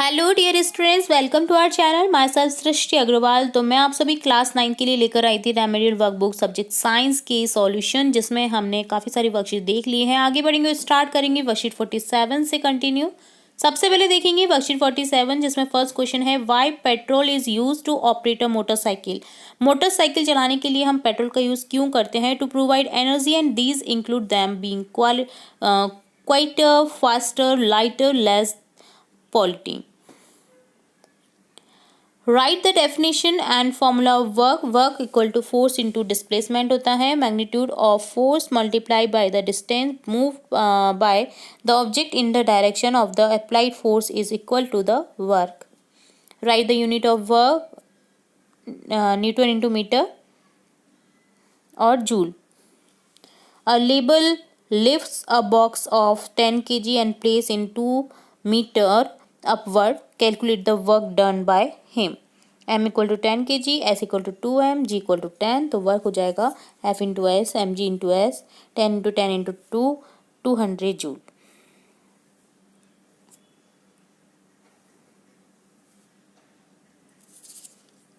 Hello dear students, welcome to our channel. Myself Srishti Agarwal. तो मैं आप सभी क्लास 9 के लिए लेकर आई थी रेमेडियल वर्कबुक सब्जेक्ट साइंस के सॉल्यूशन, जिसमें हमने काफ़ी सारी वर्कशीट देख ली हैं। आगे बढ़ेंगे, स्टार्ट करेंगे वर्कशीट 47 से कंटिन्यू। सबसे पहले देखेंगे वर्कशीट 47, जिसमें फर्स्ट क्वेश्चन है why petrol is used to operate a motorcycle. Motorcycle चलाने के लिए हम पेट्रोल का यूज़ क्यों करते हैं? To provide energy and these include them being quieter, faster, lighter, less polluting. Write the definition and formula of work. Work equal to force into displacement होता है। Magnitude of force multiply by the distance move by the object in the direction of the applied force is equal to the work. Write the unit of work, newton into metre और joule. A label lifts a box of 10 kg and place in 2 meter upward. Calculate the work done by him. M equal to 10 kg, S equal to 2m, G equal to 10. तो work हो जाएगा F into S, M G into S, 10 into 10 into 2, 200 joule.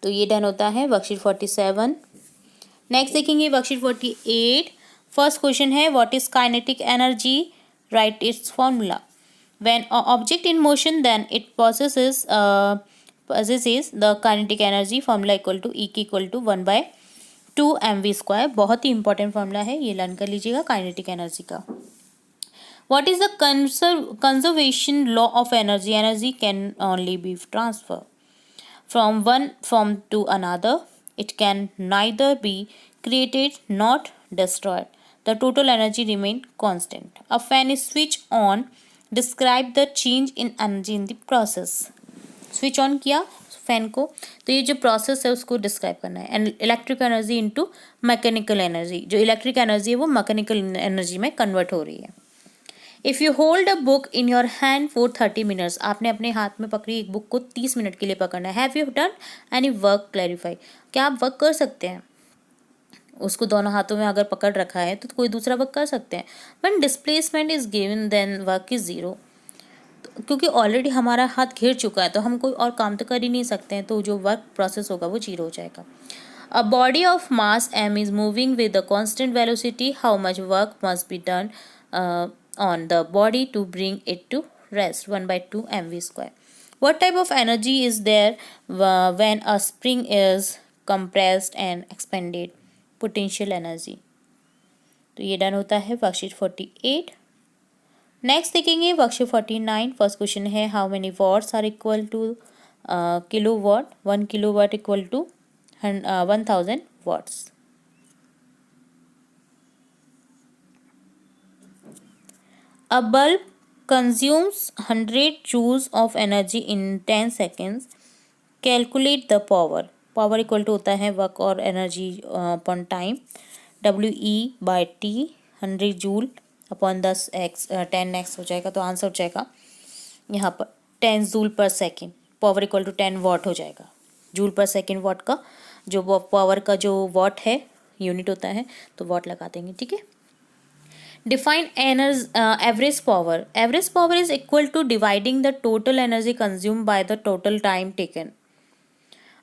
तो ये done होता है worksheet 47। Next देखेंगे worksheet 48। First question है what is kinetic energy, right it's formula. When object in motion then it possesses the kinetic energy. Formula equal to E की equal to 1/2 mv²। बहुत ही important formula है, ये learn कर लीजिएगा kinetic energy का। What is the conservation law of energy. Energy can only be transfer from one form to another. It can neither be created nor destroyed. The total energy remain constant. A fan is switched on. Describe the change in energy in the process. Switch on किया fan को, तो ये जो process है उसको describe करना है। And electric energy into mechanical energy, जो इलेक्ट्रिक एनर्जी है वो मैकेनिकल एनर्जी में कन्वर्ट हो रही है। If you hold a book in your hand for 30 minutes, आपने अपने हाथ में पकड़ी एक बुक को 30 मिनट के लिए पकड़ना है। Have you done any work, clarify. क्या आप वर्क कर सकते हैं? उसको दोनों हाथों में अगर पकड़ रखा है तो कोई दूसरा वर्क कर सकते हैं। When displacement is given then work is zero. क्योंकि ऑलरेडी हमारा हाथ घिर चुका है तो हम कोई और काम तो कर ही नहीं सकते हैं, तो जो वर्क प्रोसेस होगा वो जीरो हो जाएगा। A body of mass m is moving with a constant velocity. How much work must be done on the body to bring it to rest, 1/2 mv². What type of energy is there when a spring is compressed and expanded? Potential energy. तो ये done होता है worksheet 48। Next देखेंगे worksheet 49। First question है how many watts are equal to kilo watt. 1 kilo watt equal to 1000 watts. A bulb consumes 100 joules of energy in 10 seconds. Calculate the power. Power equal to होता है work और energy upon time. WE/T 100 joule upon 10x हो जाएगा, तो answer हो जाएगा यहाँ पर 10 joule per second. Power equal to 10 watt हो जाएगा। जूल पर सेकेंड वॉट का जो पावर का जो वॉट है यूनिट होता है, तो वॉट लगा देंगे, ठीक है। Define average power. Average power is equal to dividing the total energy consumed by the total time taken.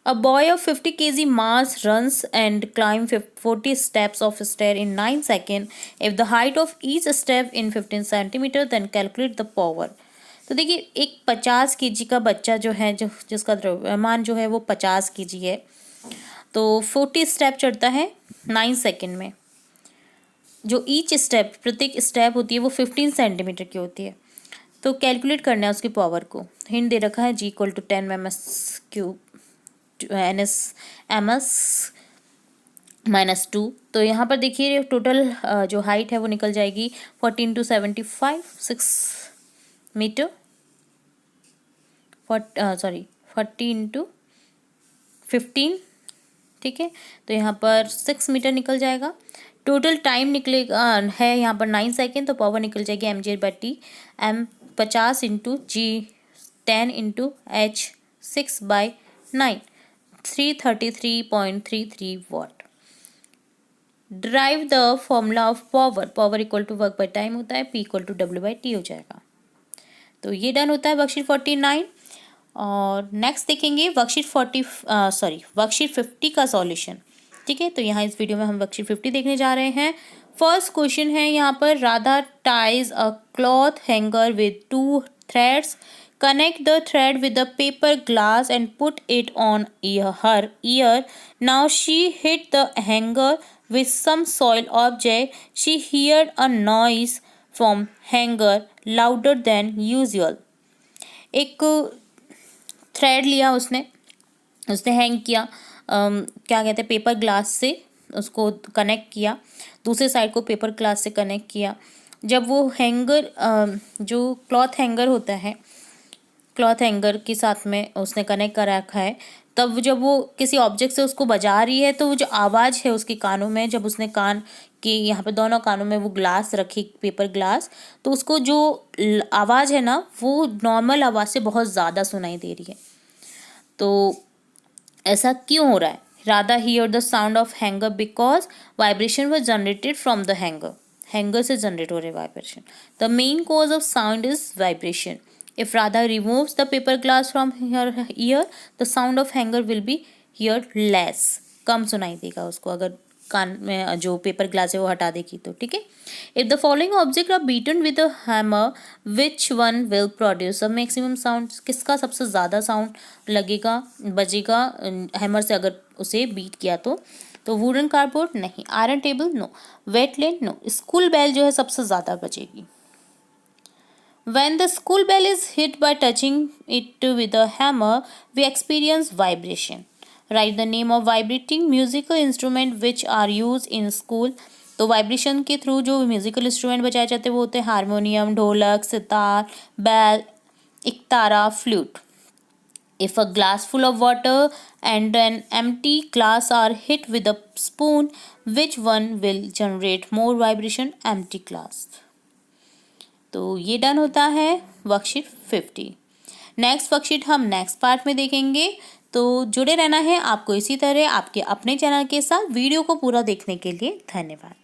A boy of 50 kg mass runs and climbs 40 steps of stair in 9 seconds. If the height of each step in 15 centimeter, then calculate the power. तो देखिए एक 50 kg का बच्चा जो है, जिसका द्रव्यमान जो है वो 50 kg है, तो 40 स्टेप चढ़ता है 9 सेकेंड में। जो ईच स्टेप, प्रत्येक स्टेप होती है वो 15 सेंटीमीटर की होती है। तो कैलकुलेट करना है उसकी पावर को। हिंट दे रखा है G इक्वल टू 10 ms -2। तो यहाँ पर देखिए टोटल जो हाइट है वो निकल जाएगी 14 to 75 6 मीटर। 40 इंटू 15, ठीक है। तो यहाँ पर 6 मीटर निकल जाएगा। टोटल टाइम निकलेगा है यहाँ पर 9 सेकेंड, तो पावर निकल जाएगी mg/t। m 50 into g 10 into h 6/9 333.33 watt. Derive the formula of power. Power equal to work by time होता है, p इक्वल टू w/t हो जाएगा। तो ये डन होता है वर्कशीट 49। और नेक्स्ट देखेंगे वर्कशीट 50 का सॉल्यूशन। ठीक है, तो यहाँ इस वीडियो में हम वर्कशीट 50 देखने जा रहे हैं। फर्स्ट क्वेश्चन है यहाँ पर, Radha ties a cloth hanger with 2 threads, connect the thread with the paper glass and put it on her year. Now she hit the hanger with some soil object. She heard a noise from hanger louder than usual. एक thread लिया उसने hang किया, क्या कहते हैं, paper glass से उसको connect किया, दूसरे साइड को पेपर ग्लास से कनेक्ट किया। जब वो हैंगर जो क्लॉथ हैंगर होता है, क्लॉथ हैंगर के साथ में उसने कनेक्ट कर रखा है, तब जब वो किसी ऑब्जेक्ट से उसको बजा रही है तो वो जो आवाज़ है उसके कानों में, जब उसने कान के यहाँ पे दोनों कानों में वो ग्लास रखी, पेपर ग्लास, तो उसको जो आवाज़ है ना वो नॉर्मल आवाज़ से बहुत ज़्यादा सुनाई दे रही है। तो ऐसा क्यों हो रहा है? Radha here the sound of hanger because vibration was generated from the hanger. Hanger से जनरेट हो रहे vibration. The main cause of sound is vibration. If Radha removes the paper glass from her ear, the sound of hanger will be heard less. कम सुनाई देगा उसको अगर कान में जो paper glass है वो हटा देगी तो। ठीक है, if the following object are beaten with a hammer, which one will produce a maximum sound? किसका सबसे ज़्यादा साउंड लगेगा, बजेगा हैमर से अगर उसे बीट किया तो वुडन कार्डबोर्ड नहीं, iron table no, wet lent no, school bell जो है सबसे ज़्यादा बजेगी। When the school bell is hit by touching it with a hammer, we experience vibration. Write the name of vibrating musical instrument which are used in school. तो vibration के through जो musical instrument बजाए जाते हैं वो होते हैं harmonium, ढोलक, सितार, बैल, इकतारा, flute. If a glass full of water and an empty glass are hit with a spoon, which one will generate more vibration? Empty glass. तो ये डन होता है वर्कशीट 50। नेक्स्ट वर्कशीट हम नेक्स्ट पार्ट में देखेंगे, तो जुड़े रहना है आपको इसी तरह आपके अपने चैनल के साथ। वीडियो को पूरा देखने के लिए धन्यवाद।